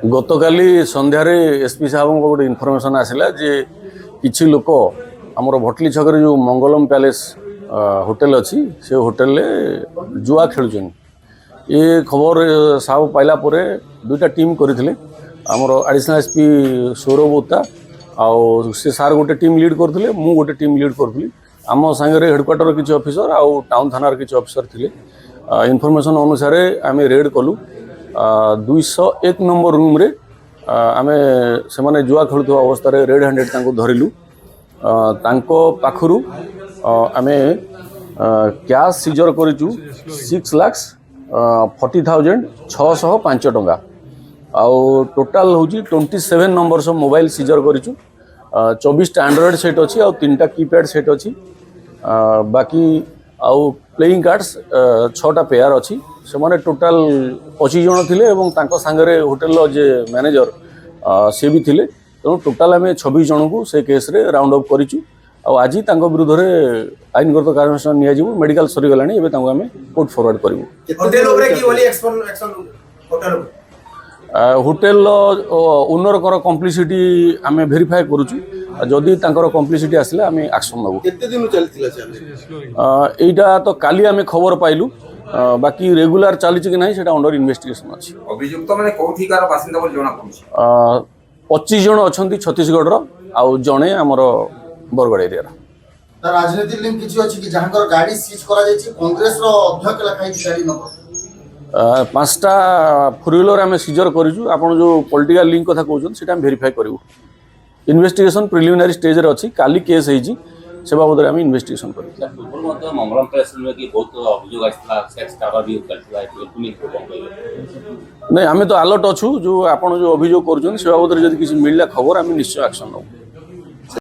गतकाली संध्यार SP साहब को गोटे इनफर्मेशन आसला जे किछि लोक आमर भटली छक जो मंगलम पैलेस होटेल अच्छी से होटेल जुआ खेलुन ये खबर साहब पाइला परे दुईटा टीम करथिले आमर एडिशनल एसपी सौरभ ओता आउ से सार गोटे टीम लीड करथिले मु गोटे टीम लीड करथली आम सांगे हेडक्वार्टर किछि ऑफिसर आउ टाउन थानार किछि ऑफिसर थिले इनफर्मेशन अनुसार आम रेड कलु 201 नंबर रूम रे आमे से माने जुआ खेलुवा अवस्था रेड हैंडेड तांको धरिलु तांको पाखरु आमे कैश सीजर करिचु 6,40,605 टंका आउ टोटाल होची 27 नंबर ऑफ मोबाइल सीजर करिचु 24 एंड्रॉइड सेट अच्छी आउ 3टा कीपैड सेट अच्छी बाकी आउ प्लेइंग कार्ड्स 6टा पेयर अच्छी से माने टोटाल 25 जन थिले एवं तांको संगे होटेल जे मैनेजर से भी थिले तेणु टोटाल आम 26 जन को से केस रे राउंड अप करिचु आज तांको विरुद्ध रे आईनगत कार्यानुष्ठान निया जिवु मेडिकल सरी गलानी एबे तांको आमे कोर्ट फॉरवर्ड करिवु होटेल ओपरे की बोली एक्शन होटेल होटेल ओनर कर कम्प्लिसिटी आम भेरीफाए करुचु जदि तांकर कम्प्लिसिटी आसले आम एक्शन नबु केते दिन चलतिला एटा तो काली आम खबर पाइलु बाकी रेगुलर चली कि नहीं सेटा अंडर इन्वेस्टिगेशन अछि अभियुक्त माने कोठीकार बासिंदा बोल जणा पड़छ 25 जन अछंती छत्तीसगढ़ रो आउ जणे हमर बरगड़ एरिया रो राजनीति लिंक किछि अछि कि जहांकर गाड़ी सीज करा जायछि कांग्रेस रो अध्यक्ष लखाई गाड़ी नंबर 5टा फोर व्हीलर आम सीजर करूँ आपन जो पॉलिटिकल लिंक कथा कहउछन सेटा हम वेरीफाई करू इन्वेस्टिगेशन प्रिलिमिनरी स्टेज रे अछि काली केस हेछि से बाबद आम इन्वेस्टिगेशन करू मंगलम प्रेस में कि बहुत अभियोग आछला सेक्स टावर भी करथला नहीं आम तो अलर्ट अच्छू जो आपन जो अभियोग करूछन से बाबद जदि किछि मिलला खबर आम निश्चय एक्शन नबू